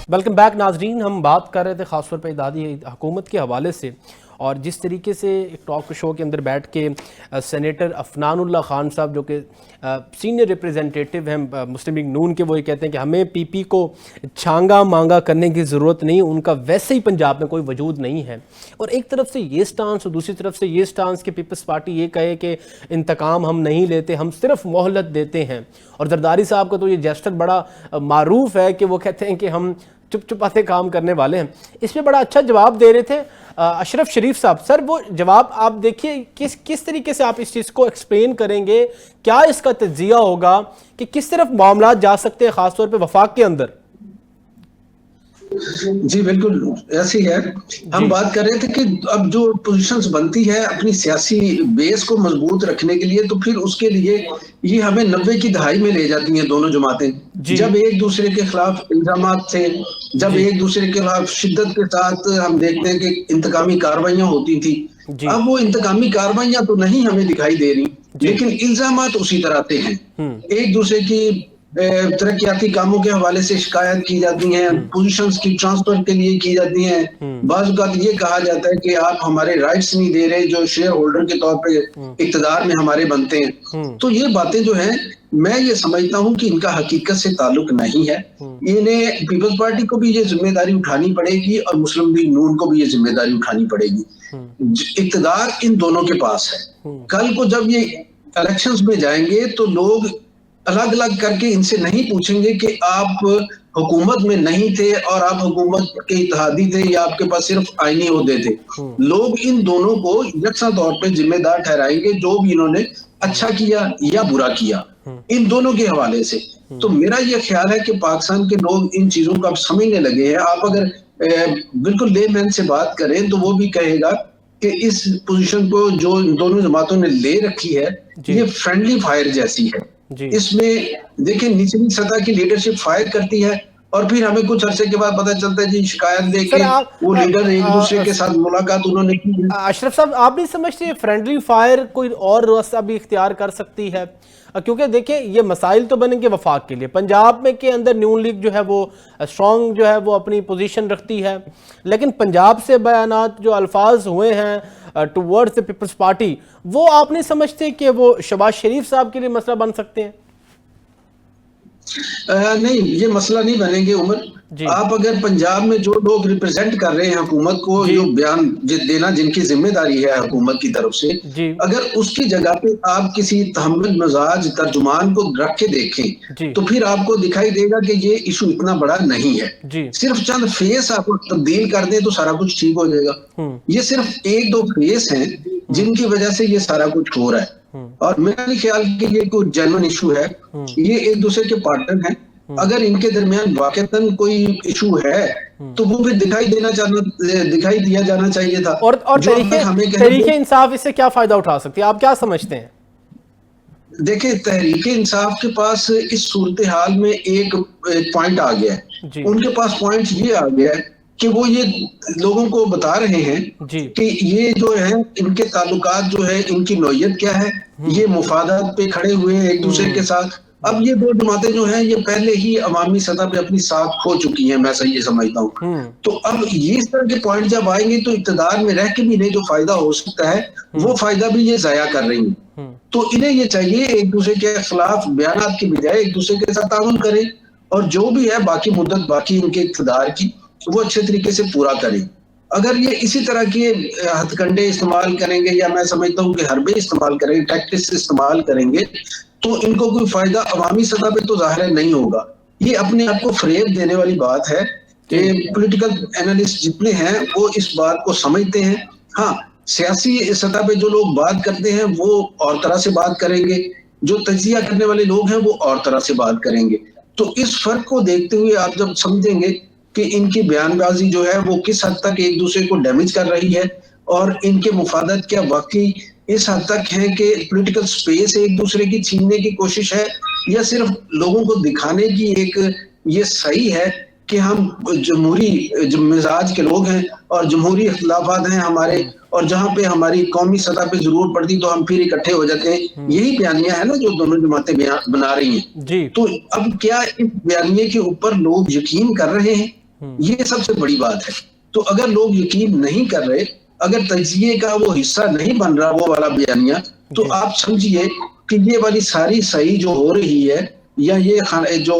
Welcome back नाजरीन। हम बात कर रहे थे ख़ासतौर पर इत्तेहादी हुकूमत के हवाले से, और जिस तरीके से एक टॉक शो के अंदर बैठ के सेनेटर अफनानुल्लाह खान साहब जो कि सीनियर रिप्रेजेंटेटिव हैं मुस्लिम लीग नून के, वो ये कहते हैं कि हमें पीपी को छांगा मांगा करने की ज़रूरत नहीं, उनका वैसे ही पंजाब में कोई वजूद नहीं है। और एक तरफ से ये स्टांस और दूसरी तरफ से ये स्टांस कि पीपल्स पार्टी ये कहे कि इंतकाम हम नहीं लेते, हम सिर्फ मोहलत देते हैं। और जरदारी साहब का तो ये जेस्चर बड़ा मारूफ है कि वो कहते हैं कि हम चुप चुपाते काम करने वाले हैं। इस पर बड़ा अच्छा जवाब दे रहे थे अशरफ शरीफ साहब। सर, वो जवाब आप देखिए, किस तरीके से आप इस चीज़ को एक्सप्लेन करेंगे, क्या इसका तज्जिया होगा कि किस तरफ मामला जा सकते हैं ख़ासतौर पे वफाक के अंदर? जी बिल्कुल ऐसी है। हम बात कर रहे थे कि अब जो पोजीशंस बनती है अपनी सियासी बेस को मजबूत रखने के लिए, तो फिर उसके लिए ये हमें 90 की दहाई में ले जाती हैं दोनों जमातें, जब एक दूसरे के खिलाफ इल्जामात थे, जब एक दूसरे के खिलाफ शिद्दत के साथ हम देखते हैं कि इंतकामी कार्रवाइयां होती थी। अब वो इंतकामी कार्रवाइयां तो नहीं हमें दिखाई दे रही, लेकिन इल्जामात उसी तरह से हैं। एक दूसरे की तरक्याती कामों के हवाले से शिकायत की जाती है, पोजीशंस की ट्रांसफर के लिए की जाती है। बाज़ औक़ात ये कहा जाता है कि आप हमारे राइट्स नहीं दे रहे जो शेयर होल्डर के तौर पे इक़्तिदार में हमारे बनते हैं। तो ये बातें जो हैं, मैं ये समझता हूँ कि इनका हकीकत से ताल्लुक नहीं है। इन्हें पीपल्स पार्टी को भी ये जिम्मेदारी उठानी पड़ेगी और मुस्लिम लीग नून को भी ये जिम्मेदारी उठानी पड़ेगी। इक़्तिदार इन दोनों के पास है। कल को जब ये इलेक्शंस में जाएंगे तो लोग अलग अलग करके इनसे नहीं पूछेंगे कि आप हुकूमत में नहीं थे और आप हुकूमत के इत्तेहादी थे या आपके पास सिर्फ आईनी ओहदे थे। लोग इन दोनों को यकसा तौर पे जिम्मेदार ठहराएंगे जो भी इन्होंने अच्छा किया या बुरा किया, इन दोनों के हवाले से। तो मेरा ये ख्याल है कि पाकिस्तान के लोग इन चीजों को अब समझने लगे हैं। आप अगर बिल्कुल लेमैन से बात करें तो वो भी कहेगा कि इस पोजीशन को जो इन दोनों जमातों ने ले रखी है, ये फ्रेंडली फायर जैसी है। इसमें देखिए निचली सतह की लीडरशिप फायर करती है और फिर हमें कुछ अरसे के बाद पता चलता है जी शिकायत देके वो लीडर एक दूसरे के साथ मुलाकात उन्होंने की। अशरफ साहब, आप नहीं समझते फ्रेंडली फायर कोई और रास्ता भी इख्तियार कर सकती है? क्योंकि देखिए ये मसाइल तो बनेंगे वफाक के लिए। पंजाब में के अंदर न्यून लीग जो है वो स्ट्रॉन्ग जो है वो अपनी पोजीशन रखती है, लेकिन पंजाब से बयानात जो अल्फाज हुए हैं टुवर्ड्स द पीपल्स पार्टी, वो आप नहीं समझते कि वो शहबाज शरीफ साहब के लिए मसला बन सकते हैं? नहीं, ये मसला नहीं बनेंगे उमर। आप अगर पंजाब में जो लोग रिप्रेजेंट कर रहे हैं हुकूमत को, जो बयान देना जिनकी जिम्मेदारी है हुकूमत की तरफ से, अगर उसकी जगह पे आप किसी तहम्मुल मजाज तर्जुमान को रख के देखें तो फिर आपको दिखाई देगा कि ये इशू इतना बड़ा नहीं है। सिर्फ चंद फेस आप तब्दील कर दें तो सारा कुछ ठीक हो जाएगा। ये सिर्फ एक दो फेस हैं जिनकी वजह से ये सारा कुछ हो रहा है, और मेरा नहीं ख्याल कि ये कोई जेन्युइन इशू है। ये एक दूसरे के पार्टनर हैं। अगर इनके दरमियान वाकईतन कोई इशू है तो वो भी दिखाई दिया जाना चाहिए था। और तहरीके इंसाफ इससे क्या फायदा उठा सकती है, आप क्या समझते हैं? देखिए, तहरीके इंसाफ के पास इस सूरत हाल में एक पॉइंट आ गया है। उनके पास पॉइंट ये आ गया है कि वो ये लोगों को बता रहे हैं कि ये जो है इनके ताल्लुकात जो है इनकी नौयत क्या है, ये मुफादात पे खड़े हुए हैं एक दूसरे के साथ। अब ये दो जमातें जो हैं ये पहले ही अवामी सतह पे अपनी साख खो चुकी हैं, मैं सही ये समझता हूँ। तो अब ये इस तरह के पॉइंट जब आएंगे तो इक़्तिदार में रह के भी नहीं जो फायदा हो सकता है वो फायदा भी ये जाया कर रही है। तो इन्हें ये चाहिए एक दूसरे के खिलाफ बयानात की बजाय एक दूसरे के साथ ताउन करें, और जो भी है बाकी मुद्दत बाकी इनके इक़्तिदार की वो अच्छे तरीके से पूरा करें। अगर ये इसी तरह के हथकंडे इस्तेमाल करेंगे या मैं समझता हूँ कि हरबे इस्तेमाल करेंगे, टैक्टिक्स इस्तेमाल करेंगे, तो इनको कोई फायदा अवामी सतह पे तो जाहिर है नहीं होगा। ये अपने आप को फ्रेम देने वाली बात है कि पॉलिटिकल एनालिस्ट जितने हैं वो इस बात को समझते हैं। हाँ, सियासी सतह पे जो लोग बात करते हैं वो और तरह से बात करेंगे, जो तजिया करने वाले लोग हैं वो और तरह से बात करेंगे। तो इस फर्क को देखते हुए आप जब समझेंगे कि इनकी बयानबाजी जो है वो किस हद तक एक दूसरे को डैमेज कर रही है और इनके मुफादत क्या वाकई इस हद तक है कि पॉलिटिकल स्पेस एक दूसरे की छीनने की कोशिश है, या सिर्फ लोगों को दिखाने की एक ये सही है कि हम जमहूरी मिजाज के लोग हैं और जमहूरी इख्तिलाफात हैं हमारे, और जहां पे हमारी कौमी सतह पे जरूरत पड़ती तो हम फिर इकट्ठे हो जाते हैं। यही बयानिया है ना जो दोनों जमातें बना रही हैं। तो अब क्या इस बयानिए के ऊपर लोग यकीन कर रहे हैं ये सबसे बड़ी बात है। तो अगर लोग यकीन नहीं कर रहे, अगर तजिए का वो हिस्सा नहीं बन रहा वो वाला बयानिया, तो आप समझिए कि ये वाली सारी सही जो हो रही है, या ये जो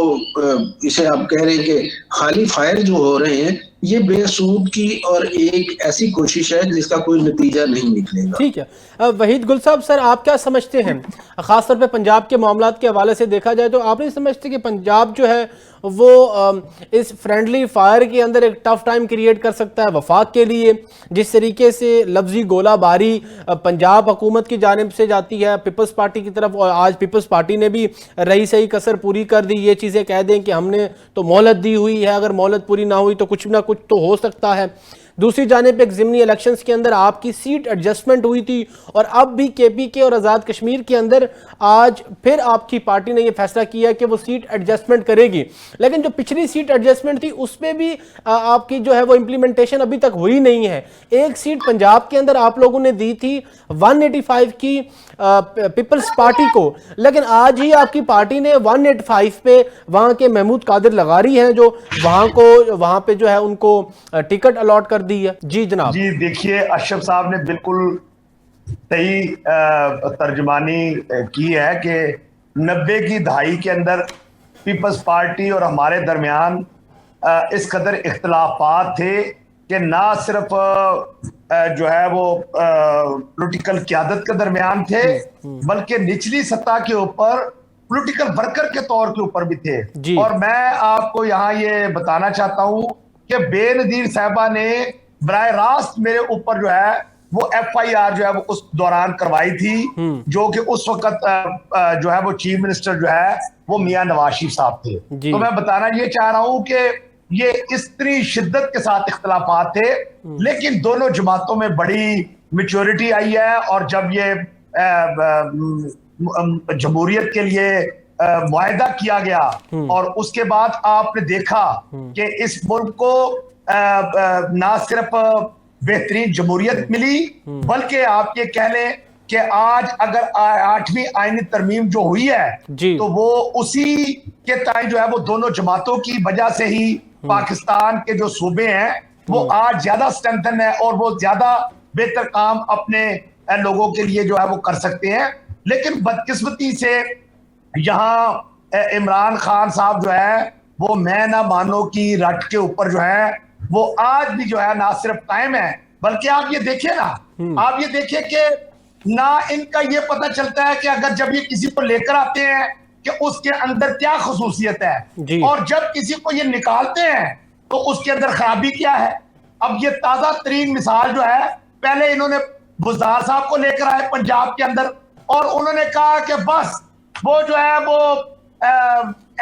इसे आप कह रहे हैं कि खाली फायर जो हो रहे हैं, ये बेसूद की और एक ऐसी कोशिश है जिसका कोई नतीजा नहीं निकलेगा। ठीक है। वहीद गुल साहब, सर आप क्या समझते हैं, खासतौर पे पंजाब के मामलात के हवाले से देखा जाए तो आप नहीं समझते कि पंजाब जो है वो इस फ्रेंडली फायर के अंदर एक टफ टाइम क्रिएट कर सकता है वफाक के लिए? जिस तरीके से लफ्जी गोलाबारी पंजाब हुकूमत की जानिब से जाती है पीपल्स पार्टी की तरफ, और आज पीपल्स पार्टी ने भी रही सही कसर पूरी कर दी, ये चीज़ें कह दें कि हमने तो मोहलत दी हुई है, अगर मोहलत पूरी ना हुई तो कुछ ना कुछ तो हो सकता है। दूसरी जानिब एक ज़िमनी इलेक्शंस के अंदर आपकी सीट एडजस्टमेंट हुई थी, और अब भी केपीके और आज़ाद कश्मीर के अंदर आज फिर आपकी पार्टी ने यह फैसला किया कि वो सीट एडजस्टमेंट करेगी। लेकिन जो पिछली सीट एडजस्टमेंट थी उस पर भी आपकी जो है वो इम्प्लीमेंटेशन अभी तक हुई नहीं है। एक सीट पंजाब के अंदर आप लोगों ने दी थी 185 की पीपल्स पार्टी को, लेकिन आज ही आपकी पार्टी ने 185 पे वहां के महमूद कादिर लगारी हैं जो वहां पे जो है उनको टिकट अलॉट कर दी है। जी जनाब। जी देखिए, अशरफ साहब ने बिल्कुल सही तर्जमानी की है कि 90 की दहाई के अंदर पीपल्स पार्टी और हमारे दरमियान इस कदर इख्तलाफात थे कि ना सिर्फ जो है वो पॉलिटिकल क़यादत के दरमियान थे, बल्कि निचली सतह के ऊपर पॉलिटिकल वर्कर के तौर के ऊपर भी थे। और मैं आपको यहाँ ये बताना चाहता हूँ कि बेनजीर साहबा ने बराह रास्त मेरे ऊपर जो है वो FIR जो है वो उस दौरान करवाई थी, जो कि उस वक्त जो है वो चीफ मिनिस्टर जो है वो मियां नवाज शरीफ साहब थे। तो मैं बताना ये चाह रहा हूं कि ये इतनी शिद्दत के साथ इख्तलाफात थे, लेकिन दोनों जमातों में बड़ी मैच्योरिटी आई है। और जब ये जमहूरियत के लिए मुआहदा किया गया और उसके बाद आपने देखा कि इस मुल्क को ना सिर्फ बेहतरीन जमहूरियत मिली, बल्कि आप ये कह लें कि आज अगर 8वीं आईनी तरमीम जो हुई है तो वो उसी के टाइम जो है वो दोनों जमातों की वजह से ही पाकिस्तान के जो सूबे हैं वो आज ज्यादा स्ट्रेंथन है और वो ज्यादा बेहतर काम अपने लोगों के लिए जो है वो कर सकते हैं। लेकिन बदकिस्मती से यहाँ इमरान खान साहब जो है वो मैं ना मानो की रट के ऊपर जो है वो आज भी जो है ना सिर्फ कायम है, बल्कि आप ये देखिए ना, आप ये देखिए कि ना इनका ये पता चलता है कि अगर जब ये किसी को लेकर आते हैं कि उसके अंदर क्या खसूसियत है, और जब किसी को ये निकालते हैं तो उसके अंदर खराबी क्या है। अब ये ताजा तरीन मिसाल जो है, पहले इन्होंने बुज़दार साहब को लेकर आए पंजाब के अंदर और उन्होंने कहा कि बस वो जो है वो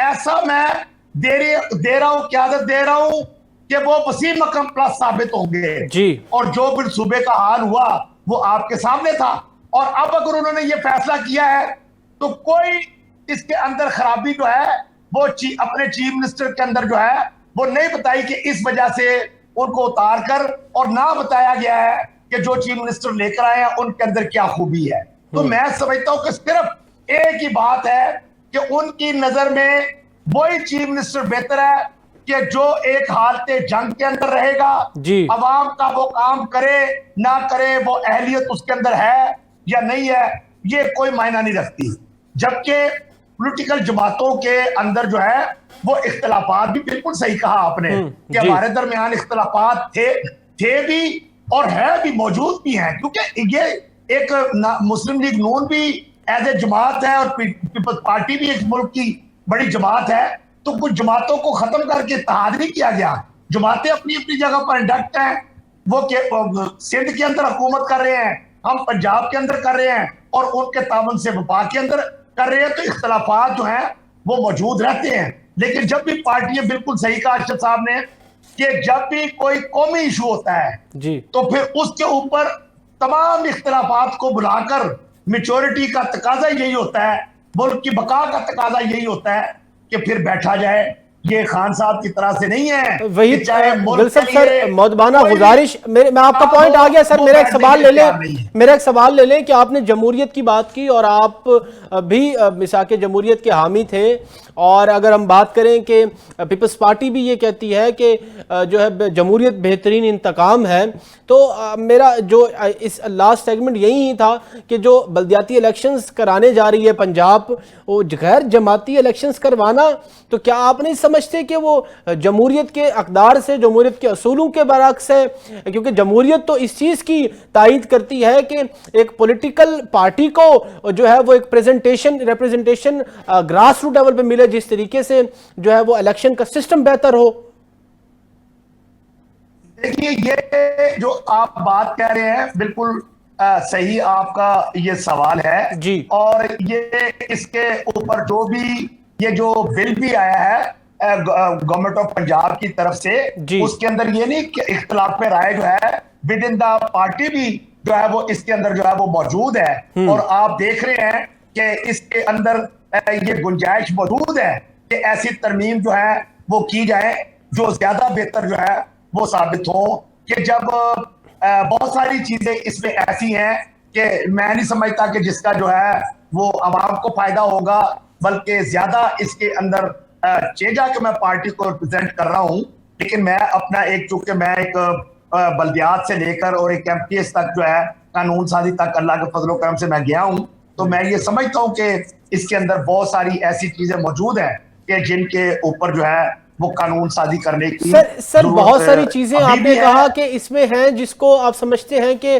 ऐसा मैं दे रहा हूं, क़यादत दे रहा हूं कि वो वसीम अकरम प्लस साबित होंगे। और जो फिर सूबे का हाल हुआ वो आपके सामने था। और अब अगर उन्होंने ये फैसला किया है तो कोई इसके अंदर खराबी जो है वो अपने चीफ मिनिस्टर के अंदर जो है वो नहीं बताई कि इस वजह से उनको उतार कर, और ना बताया गया है कि जो चीफ मिनिस्टर लेकर आए हैं उनके अंदर क्या खूबी है। तो मैं समझता हूं कि सिर्फ एक ही बात है कि उनकी नजर में वही चीफ मिनिस्टर बेहतर है कि जो एक हालत जंग के अंदर रहेगा, अवाम का वो काम करे ना करे, वो अहलियत उसके अंदर है या नहीं है, ये कोई मायना नहीं रखती। जबकि पॉलिटिकल जमातों के अंदर जो है वो इख्तलाफात भी, बिल्कुल सही कहा आपने कि हमारे दरमियान इख्तलाफात थे भी और है भी, मौजूद भी हैं, क्योंकि ये एक मुस्लिम लीग नून भी एज ए जमात है और पीपल्स पार्टी भी एक मुल्क की बड़ी जमात है। तो कुछ जमातों को खत्म करके इत्तेहाद नहीं किया गया। जमातें अपनी अपनी जगह पर इंडक्ट हैं, वो सिंध के अंदर हुकूमत कर रहे हैं, हम पंजाब के अंदर कर रहे हैं और उनके ताबन से वफाक के अंदर कर रहे हैं। तो इख्तलाफात जो हैं वो मौजूद रहते हैं। लेकिन जब भी पार्टियां, बिल्कुल सही कहा अशरफ साहब ने, कि जब भी कोई कौमी इशू होता है तो फिर उसके ऊपर तमाम इख्तलाफात को बुलाकर, मैच्योरिटी का तकाजा यही होता है, मुल्क की बका का तकाजा यही होता है कि फिर बैठा जाए। ये खान साहब की तरह से नहीं है। वही चाहे गुलशन सर, मौदबाना गुजारिश, मैं आपका पॉइंट आ गया सर। मेरा एक सवाल ले लें कि आपने जमहूरियत की बात की और आप भी मिसाक जमहूरियत के हामी थे, और अगर हम बात करें कि पीपल्स पार्टी भी ये कहती है कि जो है जमहूरियत बेहतरीन इंतकाम है, तो मेरा जो इस लास्ट सेगमेंट यही ही था कि जो बल्दियाती इलेक्शंस कराने जा रही है पंजाब, वो गैर जमाती इलेक्शंस करवाना, तो क्या आप नहीं समझते कि वो जमहूरियत के अक़दार से, जमहूरियत के असूलों के बरअक्स है? क्योंकि जमहूरियत तो इस चीज़ की तायीद करती है कि एक पॉलिटिकल पार्टी को जो है वो एक रिप्रेजेंटेशन ग्रास रूट लेवल पे मिले, जिस तरीके से जो है वो इलेक्शन का सिस्टम बेहतर हो। देखिए, ये जो आप बात कह रहे हैं बिल्कुल सही आपका ये सवाल है जी। और ये इसके ऊपर ये जो बिल भी आया है गवर्नमेंट ऑफ पंजाब की तरफ से, उसके अंदर ये नहीं कि इख्तिलाफ में राय जो है विद इन द पार्टी भी जो है वो इसके अंदर जो है वो मौजूद है। और आप देख रहे हैं कि इसके अंदर ये गुंजाइश मौजूद है कि ऐसी तरमीम जो है वो की जाए जो ज्यादा बेहतर जो है वो साबित हो। कि जब बहुत सारी चीजें इसमें ऐसी हैं कि मैं नहीं समझता कि जिसका जो है वो आवाम को फायदा होगा, बल्कि ज्यादा इसके अंदर चेजा कि मैं पार्टी को रिप्रेजेंट कर रहा हूं, लेकिन मैं अपना चूंकि मैं एक बल्दियात से लेकर और एक एमपीएस तक जो है कानून साजी तक अल्लाह के फजलो करम से मैं गया हूं, तो मैं ये समझता हूं कि इसके अंदर बहुत सारी ऐसी चीजें मौजूद हैं कि जिनके ऊपर जो है वो कानून साजी करने की सर बहुत सारी चीजें आपने कहा कि इसमें हैं जिसको आप समझते हैं कि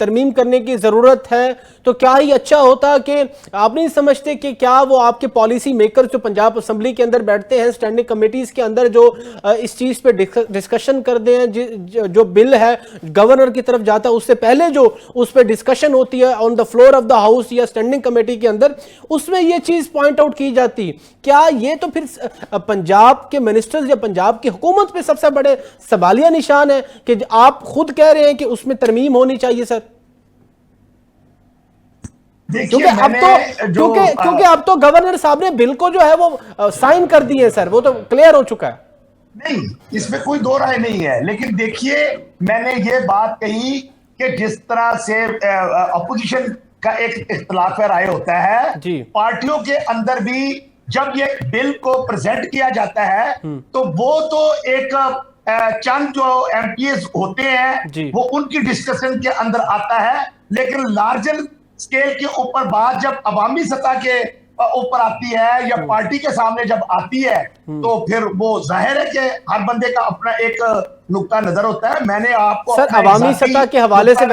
तरमीम करने की जरूरत है, तो क्या ही अच्छा होता कि आप नहीं समझते कि क्या वो आपके पॉलिसी मेकर जो पंजाब असेंबली के अंदर बैठते हैं, स्टैंडिंग कमेटीज के अंदर जो इस चीज पे डिस्कशन करते हैं, जो बिल है गवर्नर की तरफ जाता है, उससे पहले जो उस पर डिस्कशन होती है on the floor of the house या स्टैंडिंग कमेटी के अंदर, उसमें ये चीज पॉइंट आउट की जाती, क्या ये तो फिर पंजाब के मिनिस्टर्स या पंजाब की हुकूमत पे सबसे बड़े सवालिया निशान है कि आप खुद कह रहे हैं कि उसमें तरमीम होनी चाहिए सर? क्योंकि अब तो गवर्नर साहब ने बिल को जो है वो साइन कर दिए सर, वो तो क्लियर हो चुका है। नहीं, इसमें कोई दो राय नहीं है, लेकिन देखिए मैंने ये बात कही कि जिस तरह से अपोजिशन का एक इख्तिलाफ राय होता है, पार्टियों के अंदर भी जब ये बिल को प्रेजेंट किया जाता है तो वो तो एक चंद जो एमपीएस होते हैं वो उनकी डिस्कशन के अंदर आता है, लेकिन लार्जर स्केल के ऊपर बात जब अवामी सतह के ऊपर आती है या पार्टी के सामने जब आती है तो फिर वो जाहिर है कि हर बंदे का अपना एक नुक्ता नजर होता है। मैंने आपको सर अवामी सतह के हवाले से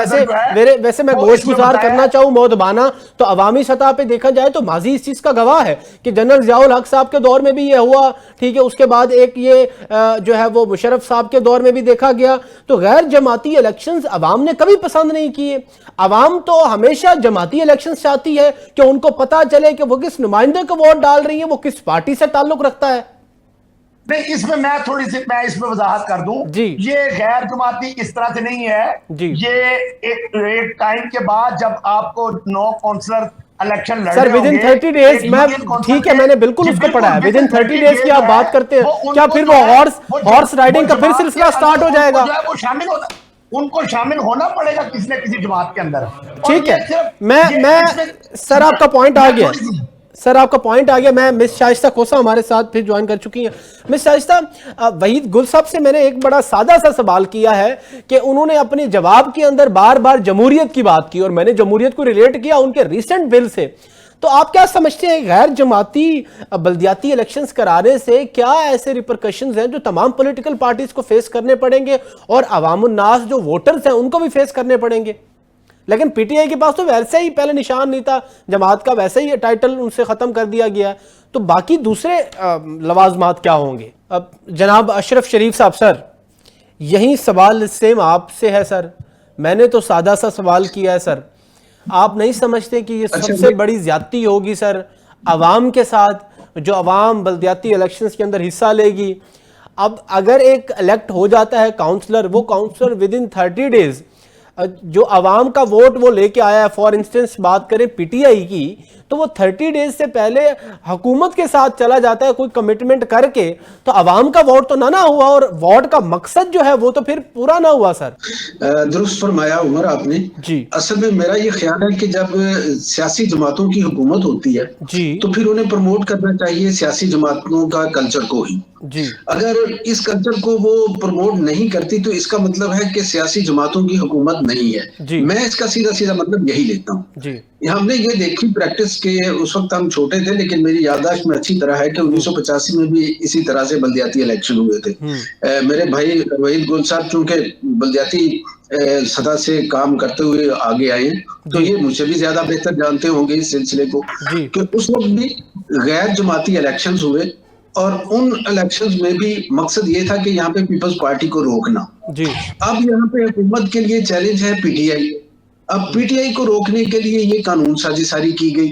वैसे मैं गोशगुजार करना चाहूं मौदबाना, तो अवामी सतह पे देखा जाए तो माजी इस चीज का गवाह है कि जनरल ज़ियाउल हक साहब के दौर में भी ये हुआ, ठीक है, उसके बाद एक ये जो है वो मुशर्रफ साहब के दौर में भी देखा गया। तो गैर जमाती इलेक्शंस अवाम ने कभी पसंद नहीं किए। अवाम तो हमेशा जमाती इलेक्शंस चाहती है कि उनको पता चले कि वो किस नुमाइंदे को वोट डाल रही है, वो किस पार्टी से ताल्लुक रखता है। नहीं, इसमें मैं इसमें वजाहत कर दूं, ये गैर जमाती इस तरह से नहीं है जी। ये एक टाइम के बाद जब आपको 9 काउंसलर इलेक्शन लड़ने सर विद इन 30 डेज, मैं ठीक है मैंने बिल्कुल उसको पढ़ा है, विद इन 30 डेज की आप बात करते हैं, क्या फिर वो हॉर्स राइडिंग का फिर सिलसिला स्टार्ट हो जाएगा? वो शामिल होना, उनको शामिल होना पड़ेगा किसी न किसी जमात के अंदर। ठीक है, मैं सर आपका पॉइंट आ गया, सर आपका पॉइंट आ गया। मैं मिस शाइस्ता खोसा हमारे साथ फिर ज्वाइन कर चुकी हैं। मिस शाइस्ता, वहीद गुल साहब से मैंने एक बड़ा सादा सा सवाल किया है कि उन्होंने अपने जवाब के अंदर बार बार जमहूरियत की बात की और मैंने जमहूरियत को रिलेट किया उनके रिसेंट बिल से। तो आप क्या समझते हैं गैर जमाती बल्दियाती इलेक्शंस कराने से क्या ऐसे रिपरकशंस हैं जो तमाम पॉलिटिकल पार्टीज को फेस करने पड़ेंगे और अवामुन नास जो वोटर्स हैं उनको भी फेस करने पड़ेंगे? लेकिन पीटीआई के पास तो वैसे ही पहले निशान नहीं था, जमात का वैसे ही टाइटल उनसे खत्म कर दिया गया, तो बाकी दूसरे लवाजमात क्या होंगे? अब जनाब अशरफ शरीफ साहब, सर यही सवाल सेम आपसे है सर, मैंने तो सादा सा सवाल किया है सर, आप नहीं समझते कि ये सबसे बड़ी ज्यादती होगी सर अवाम के साथ, जो अवाम बल्दियाती इलेक्शंस के अंदर हिस्सा लेगी? अब अगर एक इलेक्ट हो जाता है काउंसलर, वो काउंसलर विद इन 30 डेज जो आवाम का वोट वो लेके आया है, फॉर इंस्टेंस बात करें पीटीआई की, तो वो 30 डेज से पहले हुकूमत के साथ चला जाता है कोई कमिटमेंट करके, तो आवाम का वोट तो ना हुआ और वोट का मकसद जो है वो तो फिर पूरा ना हुआ। सर दुरुस्त फरमाया उमर आपने जी। असल में मेरा ये ख्याल है कि जब सियासी जमातों की हुकूमत होती है जी तो फिर उन्हें प्रमोट करना चाहिए सियासी जमातों का कल्चर को ही। जी। अगर इस कल्चर को वो प्रमोट नहीं करती तो इसका मतलब है कि सियासी जमातों की हुकूमत नहीं है। मैं इसका सीधा सीधा मतलब यही लेता हूँ जी। हमने ये देखी प्रैक्टिस के, उस वक्त हम छोटे थे लेकिन मेरी याददाश्त में अच्छी तरह है कि 1985 में भी इसी तरह से बल्दियाती इलेक्शन हुए थे। मेरे भाई वहीद गुल साहब चूंकि बल्दियाती सतह से काम करते हुए आगे आए तो ये मुझे भी ज्यादा बेहतर जानते होंगे इस सिलसिले को कि उस वक्त भी गैर जमाती इलेक्शंस हुए और उन इलेक्शंस में भी मकसद ये था कि यहाँ पे पीपल्स पार्टी को रोकना जी। अब यहाँ पे हुकूमत के लिए चैलेंज है पीटीआई। अब पीटीआई को रोकने के लिए ये कानून साजी की गई।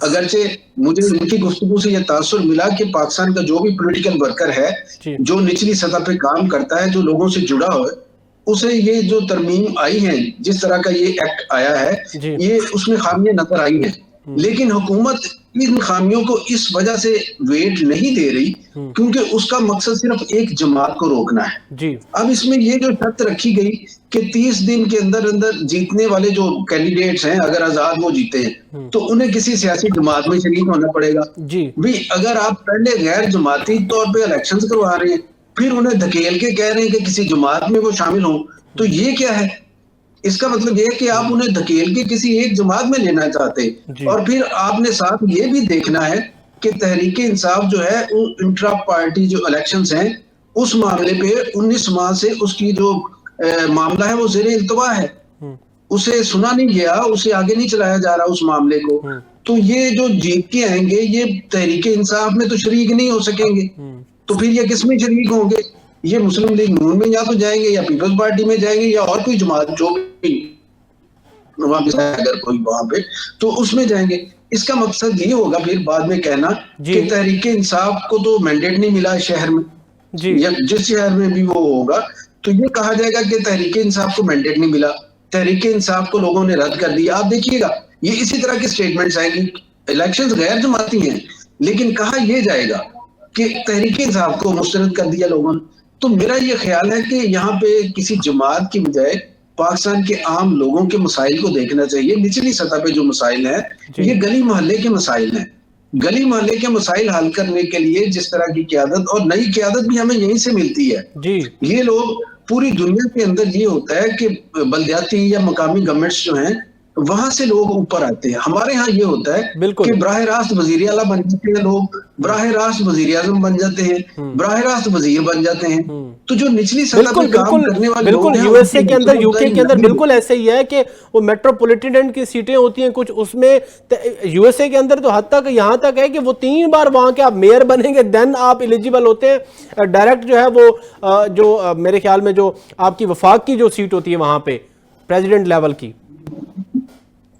अगरचे मुझे उनकी गुफ्तगू से यह तासुर मिला कि पाकिस्तान का जो भी पॉलिटिकल वर्कर है जो निचली सतह पे काम करता है, जो लोगों से जुड़ा हुआ है, उसे ये जो तरमीम आई है, जिस तरह का ये एक्ट आया है, ये उसमें खामियां नजर आई हैं। लेकिन हुकूमत इन खामियों को इस वजह से वेट नहीं दे रही क्योंकि उसका मकसद सिर्फ एक जमात को रोकना है जी। अब इसमें ये जो शर्त रखी गई कि 30 दिन के अंदर अंदर जीतने वाले जो कैंडिडेट्स हैं, अगर आजाद वो जीते हैं तो उन्हें किसी सियासी जमात में शरीक होना पड़ेगा जी। भी अगर आप पहले गैर जमाती तौर पे इलेक्शंस करवा रहे हैं फिर उन्हें धकेल के कह रहे हैं कि किसी जमात में वो शामिल हो, तो ये क्या है? इसका मतलब यह है कि आप उन्हें धकेल के किसी एक जमात में लेना चाहते हैं। और फिर आपने साथ ये भी देखना है कि तहरीक इंसाफ जो है इंट्रा पार्टी जो इलेक्शंस हैं उस मामले पे 19 माह से उसकी जो मामला है वो ज़ेरे इल्तवा है, उसे सुना नहीं गया, उसे आगे नहीं चलाया जा रहा उस मामले को। तो ये जो जीत के आएंगे ये तहरीक इंसाफ में तो शरीक नहीं हो सकेंगे, तो फिर ये किस में शरीक होंगे? ये मुस्लिम लीग नून में या तो जाएंगे या पीपल्स पार्टी में जाएंगे या और कोई जमात जो भी अगर कोई वहां पे तो उसमें जाएंगे। इसका मकसद ये होगा फिर बाद में कहना कि तहरीक इंसाफ को तो मैंडेट नहीं मिला शहर में जी। या जिस शहर में भी वो होगा तो ये कहा जाएगा कि तहरीक इंसाफ को मैंडेट नहीं मिला, तहरीक इंसाफ को लोगों ने रद्द कर दिया। आप देखिएगा ये इसी तरह के स्टेटमेंट्स आएंगी। इलेक्शंस गैर जमाती हैं लेकिन कहा यह जाएगा कि तहरीक इंसाफ को मुस्तरद कर दिया लोगों ने। तो मेरा ये ख्याल है कि यहाँ पे किसी जमात की बजाय पाकिस्तान के आम लोगों के मसाइल को देखना चाहिए। निचली सतह पे जो मसाइल हैं ये गली मोहल्ले के मसाइल हैं। गली मोहल्ले के मसाइल हल करने के लिए जिस तरह की क़यादत, और नई क़यादत भी हमें यहीं से मिलती है जी। ये लोग पूरी दुनिया के अंदर ये होता है कि बल्दियाती या मकामी गवर्नमेंट्स जो हैं वहां से लोग ऊपर आते हैं। हमारे यहाँ ये होता है कि बराह रास्त वजीर आला बन जाते हैं लोग, बराह रास्त वजीर आजम बन जाते हैं, बराह रास्त वजीर बन जाते हैं। तो जो निचली सतह पे काम करने वाले लोग हैं, यूएसए के अंदर, यूके के अंदर बिल्कुल ऐसे ही है कि वो मेट्रोपॉलिटन की सीटें होती हैं कुछ, उसमें यूएसए के अंदर तो हद तक यहाँ तक है कि वो 3 बार वहां के आप मेयर बनेंगे देन आप एलिजिबल होते हैं। डायरेक्ट जो है वो जो मेरे ख्याल में जो आपकी वफाक की जो सीट होती है वहां पे प्रेसिडेंट लेवल की।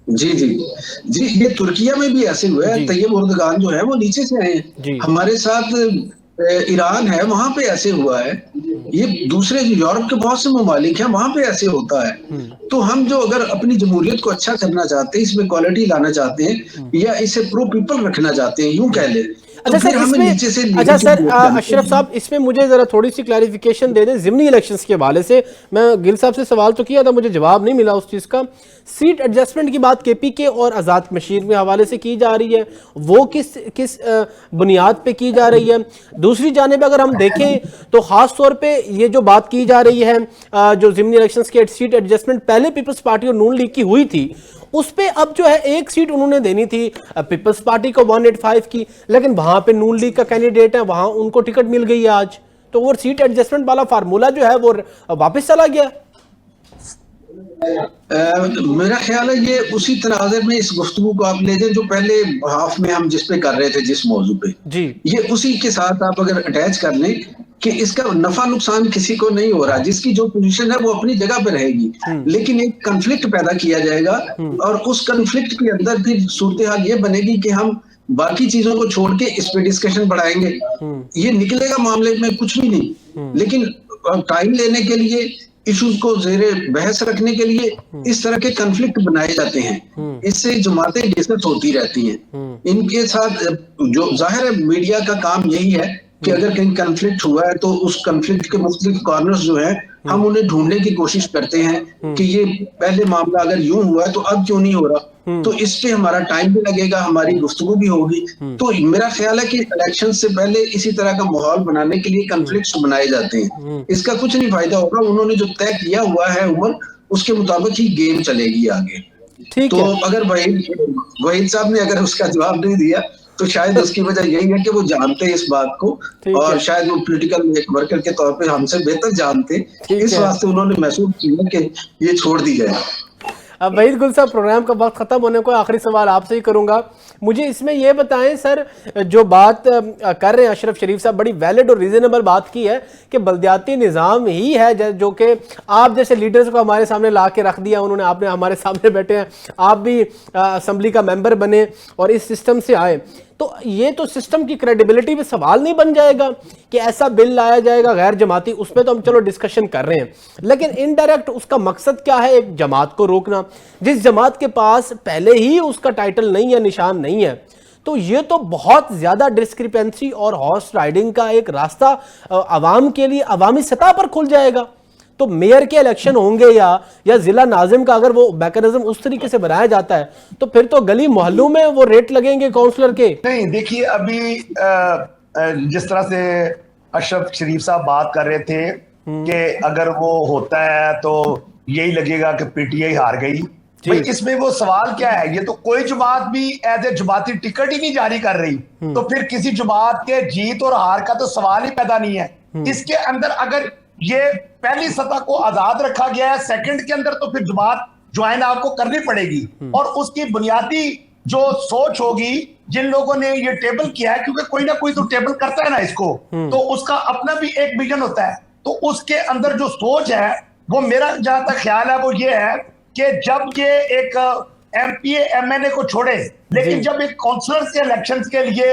जी जी जी, ये तुर्किया में भी ऐसे हुआ है। तैयब उर्दगान जो है वो नीचे से आए हैं। हमारे साथ ईरान है, वहां पे ऐसे हुआ है। ये दूसरे यूरोप के बहुत से ममालिक हैं, वहां पे ऐसे होता है। तो हम जो अगर अपनी जमहूरियत को अच्छा करना चाहते हैं, इसमें क्वालिटी लाना चाहते हैं या इसे प्रो पीपल रखना चाहते हैं, यूं कह ले। अच्छा सर, अशरफ साहब इसमें मुझे जरा थोड़ी सी क्लैरिफिकेशन दे दें ज़िमनी इलेक्शंस के हवाले से। मैं गिल साहब से सवाल तो किया था, मुझे जवाब नहीं मिला उस चीज़ का। सीट एडजस्टमेंट की बात केपीके और आज़ाद कश्मीर के हवाले से की जा रही है, वो किस बुनियाद पे की जा रही है? दूसरी जानिब अगर हम देखें तो ख़ास तौर पे ये जो बात की जा रही है जो ज़िमनी इलेक्शंस के सीट एडजस्टमेंट पहले पीपल्स पार्टी और नून लीग की हुई थी, उस पे अब जो है एक सीट उन्होंने देनी थी पीपल्स पार्टी को 185 की, लेकिन वहां पे नून लीग का कैंडिडेट है, वहां उनको टिकट मिल गई है आज, तो वो सीट एडजस्टमेंट वाला फार्मूला जो है वो वापस चला गया। मेरा ख्याल है ये उसी तनाज़ुर में इस गुफ्तगू को आप ले जाए जो पहले हाफ में हम जिस पे कर रहे थे, जिस मौजू पे जी, ये उसी के साथ आप अगर अटैच कर लें कि इसका नफा नुकसान किसी को नहीं हो रहा, जिसकी जो पोजीशन है वो अपनी जगह पे रहेगी, लेकिन एक कन्फ्लिक्ट पैदा किया जाएगा और उस कन्फ्लिक्ट के अंदर फिर सूरत हाल ये बनेगी कि हम बाकी चीजों को छोड़ के इस पे डिस्कशन बढ़ाएंगे। ये निकलेगा मामले में कुछ भी नहीं, लेकिन टाइम लेने के लिए इश्यूज को जेरे बहस रखने के लिए इस तरह के कन्फ्लिक्ट बनाए जाते हैं। इससे जमातें डिस्कस होती रहती हैं। इनके साथ जो जाहिर है मीडिया का काम यही है कि अगर कहीं कन्फ्लिक्ट हुआ है तो उस कन्फ्लिक्ट के मुख्तलिफ कॉर्नर्स जो हैं हम उन्हें ढूंढने की कोशिश करते हैं कि ये पहले मामला अगर यूं हुआ है तो अब क्यों नहीं हो रहा। तो इस पे हमारा टाइम भी लगेगा, हमारी गुफ्तगू भी होगी। तो मेरा ख्याल है कि इलेक्शन से पहले इसी तरह का माहौल बनाने के लिए कन्फ्लिक्ट्स बनाए जाते हैं। इसका कुछ नहीं फायदा होगा। उन्होंने जो तय किया हुआ है उमर, उसके मुताबिक ही गेम चलेगी आगे। तो अगर वहीद साहब ने अगर उसका जवाब नहीं दिया तो शायद उसकी वजह यही है कि वो जानते इस बात को और शायद वो पॉलिटिकल एक वर्कर के तौर पे हमसे बेहतर जानते, इस वास्ते उन्होंने महसूस किया कि ये छोड़ दी जाए। अब वहीद गुल साहब, प्रोग्राम का वक्त खत्म होने को आखिरी सवाल आपसे ही करूंगा। मुझे इसमें यह बताएं सर, जो बात कर रहे हैं अशरफ शरीफ साहब, बड़ी वैलिड और रीजनेबल बात की है कि बल्दियाती निज़ाम ही है जो कि आप जैसे लीडर्स को हमारे सामने ला के रख दिया उन्होंने, आपने हमारे सामने बैठे हैं, आप भी असम्बली का मेंबर बने और इस सिस्टम से आए। तो ये तो सिस्टम की क्रेडिबिलिटी पे सवाल नहीं बन जाएगा कि ऐसा बिल लाया जाएगा गैर जमाती? उसमें तो हम चलो डिस्कशन कर रहे हैं, लेकिन इनडायरेक्ट उसका मकसद क्या है? एक जमात को रोकना, जिस जमात के पास पहले ही उसका टाइटल नहीं है, निशान नहीं है। तो ये तो बहुत ज्यादा डिस्क्रिपेंसी और हॉर्स राइडिंग का एक रास्ता अवाम के लिए अवामी सतह पर खुल जाएगा। तो मेयर के इलेक्शन होंगे या जिला नाजिम का अगर वो मैकेनिज्म उस तरीके से बनाया जाता है तो फिर तो गली मोहल्लों में वो रेट लगेंगे काउंसलर के। नहीं, देखिए अभी जिस तरह से अशरफ शरीफ साहब बात कर रहे थे कि अगर वो होता है तो यही लगेगा कि पीटीआई हार गई। भाई इसमें वो सवाल क्या है? ये तो कोई जमात भी एज ए जमाती टिकट ही नहीं जारी कर रही, तो फिर किसी जमात के जीत और हार का तो सवाल ही पैदा नहीं है। इसके अंदर अगर ये पहली सतह को आजाद रखा गया है, सेकंड के अंदर तो फिर जमात ज्वाइन आपको करनी पड़ेगी और उसकी बुनियादी जो सोच होगी, जिन लोगों ने ये टेबल किया है, क्योंकि कोई ना कोई तो टेबल करता है ना इसको, तो उसका अपना भी एक विजन होता है। तो उसके अंदर जो सोच है वो, मेरा जहां तक ख्याल है वो ये है कि जब ये एक एमपीए एमएनए को छोड़े, लेकिन जब एक काउंसलर के इलेक्शन के लिए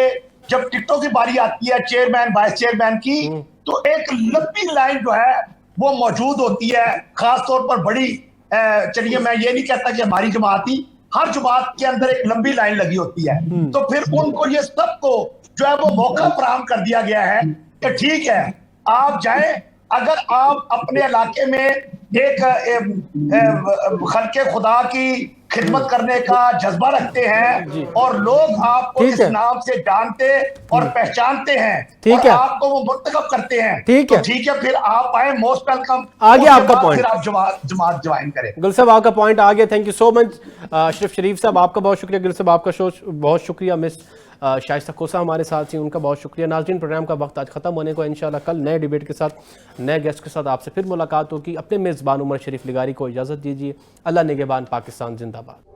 जब टिकटों की बारी आती है, चेयरमैन वाइस चेयरमैन की, तो एक लंबी लाइन जो है वो मौजूद होती है। खासतौर पर बड़ी, चलिए मैं ये नहीं कहता कि हमारी जमात ही, हर जमात के अंदर एक लंबी लाइन लगी होती है। तो फिर उनको ये सबको जो है वो मौका फराहम कर दिया गया है कि ठीक है आप जाएं, अगर आप अपने इलाके में एक खल्के खुदा की खिदमत करने का जज्बा रखते हैं और लोग आपको इस नाम से जानते और पहचानते हैं और आपको वो मुंतखब करते हैं, तो ठीक है फिर आप आए, मोस्ट वेलकम। आगे आपका पॉइंट, फिर आप जमात ज्वाइन करें। गुल साहब आपका पॉइंट आ गया, thank you so much. Ashraf Sharif साहब आपका बहुत शुक्रिया, गुल साहब आपका बहुत शुक्रिया, मिस शाइस्ता खोसा हमारे साथ थी, उनका बहुत शुक्रिया। नाज़रीन, प्रोग्राम का वक्त आज ख़त्म होने को, इंशाल्लाह कल नए डिबेट के साथ, नए गेस्ट के साथ आपसे फिर मुलाकात होगी। अपने मेज़बान उमर शरीफ लिगारी को इजाज़त दीजिए। अल्लाह निगहबान, पाकिस्तान जिंदाबाद।